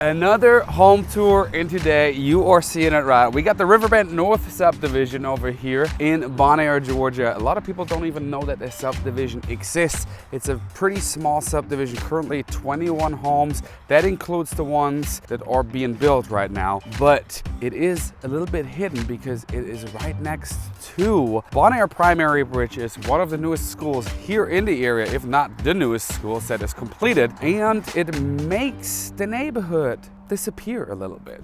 Another home tour, and today you are seeing it right. We got the Riverbend North Subdivision over here in Bonaire, Georgia. A lot of people don't even know that this subdivision exists. It's a pretty small subdivision, currently 21 homes. That includes the ones that are being built right now, but it is a little bit hidden because it is right next to Bonaire Primary, which is one of the newest schools here in the area, if not the newest school that is completed, and it makes the neighborhood disappear a little bit.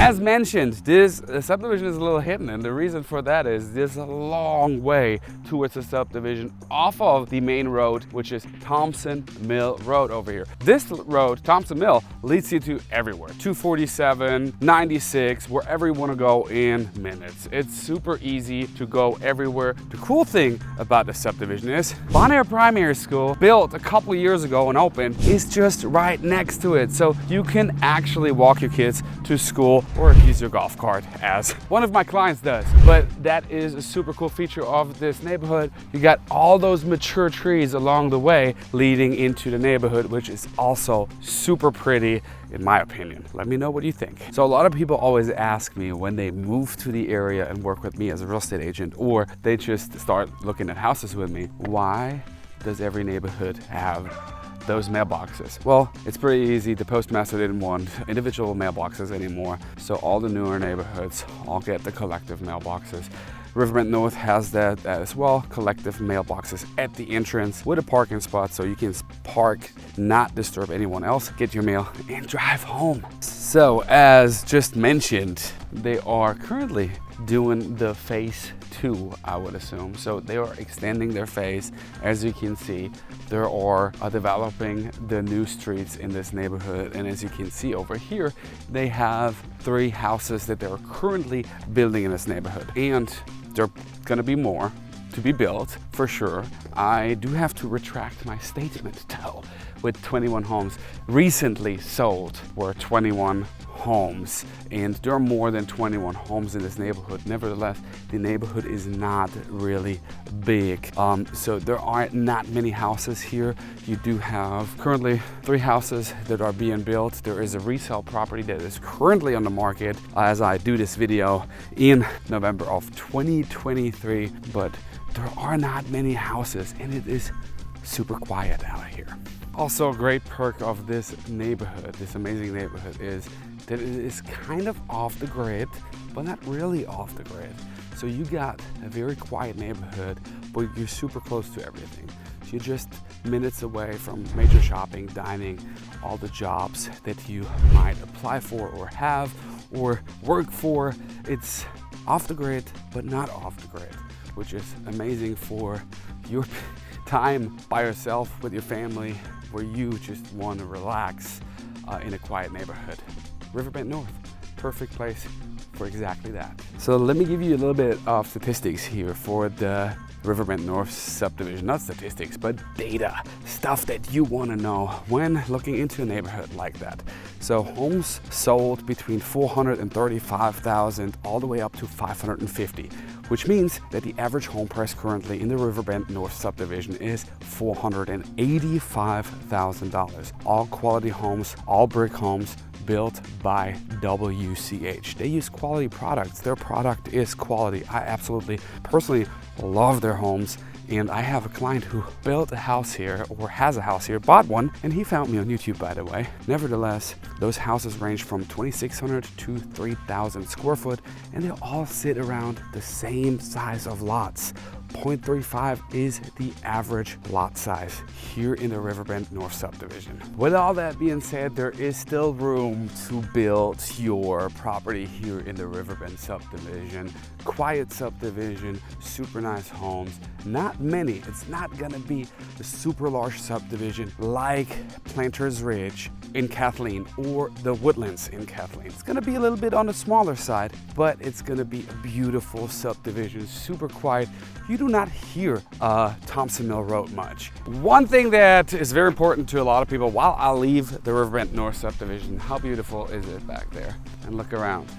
As mentioned, this subdivision is a little hidden, and the reason for that is there's a long way towards the subdivision off of the main road, which is Thompson Mill Road over here. This road, Thompson Mill, leads you to everywhere. 247, 96, wherever you want to go in minutes. It's super easy to go everywhere. The cool thing about the subdivision is Bonaire Primary School, built a couple years ago and opened, is just right next to it. So you can actually walk your kids to school or use your golf cart, as one of my clients does. But that is a super cool feature of this neighborhood. You got all those mature trees along the way leading into the neighborhood, which is also super pretty in my opinion. Let me know what you think. So a lot of people always ask me when they move to the area and work with me as a real estate agent, or they just start looking at houses with me, why does every neighborhood have those mailboxes? Well, it's pretty easy. The postmaster didn't want individual mailboxes anymore, so all the newer neighborhoods all get the collective mailboxes. Riverbend North has that as well, collective mailboxes at the entrance with a parking spot, so you can park, not disturb anyone else, get your mail, and drive home. So as just mentioned, they are currently doing the phase 2, I would assume. So they are extending their phase. As you can see, they are developing the new streets in this neighborhood. And as you can see over here, they have 3 houses that they're currently building in this neighborhood. And there are gonna be more to be built for sure. I do have to retract my statement though, with 21 homes recently sold were 21 homes, and there are more than 21 homes in this neighborhood. Nevertheless, the neighborhood is not really big, so there are not many houses here. You do have currently 3 houses that are being built. There is a resale property that is currently on the market as I do this video in November of 2023, but there are not many houses and it is super quiet out here. Also, a great perk of this neighborhood, this amazing neighborhood, is that it is kind of off the grid, but not really off the grid. So you got a very quiet neighborhood, but you're super close to everything. So you're just minutes away from major shopping, dining, all the jobs that you might apply for or have or work for. It's off the grid, but not off the grid, which is amazing for your time by yourself with your family, where you just want to relax in a quiet neighborhood. Riverbend North, perfect place for exactly that. So let me give you a little bit of statistics here for the Riverbend North Subdivision. Not statistics, but data, stuff that you want to know when looking into a neighborhood like that. So homes sold between 435,000 all the way up to 550, which means that the average home price currently in the Riverbend North Subdivision is $485,000. All quality homes, all brick homes, built by WCH. They use quality products. Their product is quality. I absolutely personally love their homes, and I have a client who built a house here, or has a house here, bought one, and he found me on YouTube, by the way. Nevertheless, those houses range from 2,600 to 3,000 square foot, and they all sit around the same size of lots. 0.35 is the average lot size here in the Riverbend North Subdivision. With all that being said, there is still room to build your property here in the Riverbend Subdivision. Quiet subdivision, super nice homes, not many. It's not gonna be a super large subdivision like Planters Ridge in Kathleen or the Woodlands in Kathleen. It's gonna be a little bit on the smaller side, but it's gonna be a beautiful subdivision, super quiet. You do not hear Thompson Mill Road much. One thing that is very important to a lot of people while I leave the Riverbend North Subdivision, how beautiful is it back there? And look around.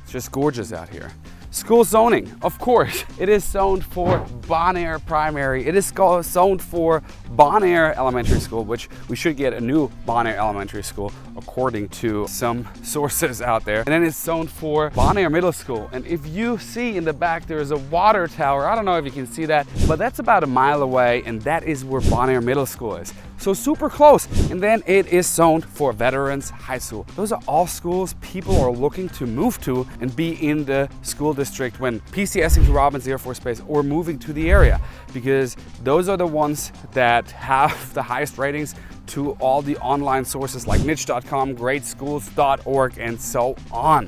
It's just gorgeous out here. School zoning, of course, it is zoned for Bonaire Primary. It is zoned for Bonaire Elementary School, which we should get a new Bonaire Elementary School according to some sources out there. And then it's zoned for Bonaire Middle School. And if you see in the back, there is a water tower. I don't know if you can see that, but that's about a mile away, and that is where Bonaire Middle School is. So super close. And then it is zoned for Veterans High School. Those are all schools people are looking to move to and be in the school district when PCSing to Robins Air Force Base or moving to the area, because those are the ones that have the highest ratings to all the online sources like niche.com, greatschools.org, and so on.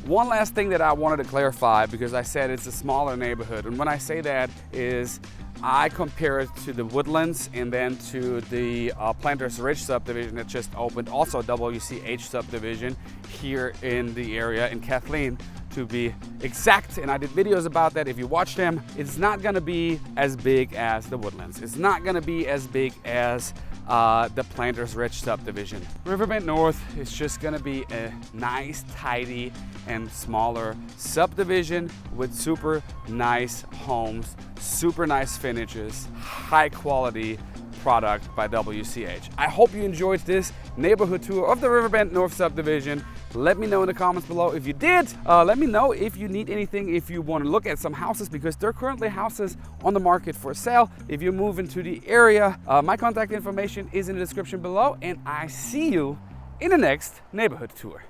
One last thing that I wanted to clarify, because I said it's a smaller neighborhood, and when I say that is I compare it to the Woodlands and then to the Planters Ridge subdivision that just opened, also WCH subdivision here in the area in Kathleen to be exact, and I did videos about that. If you watch them, it's not gonna be as big as the Woodlands. It's not gonna be as big as the Planters Ridge subdivision. Riverbend North is just gonna be a nice, tidy, and smaller subdivision with super nice homes, super nice finishes, high quality product by WCH. I hope you enjoyed this neighborhood tour of the Riverbend North Subdivision. Let me know in the comments below if you did. Let me know if you need anything, if you want to look at some houses, because there are currently houses on the market for sale. If you move into the area, my contact information is in the description below, and I see you in the next neighborhood tour.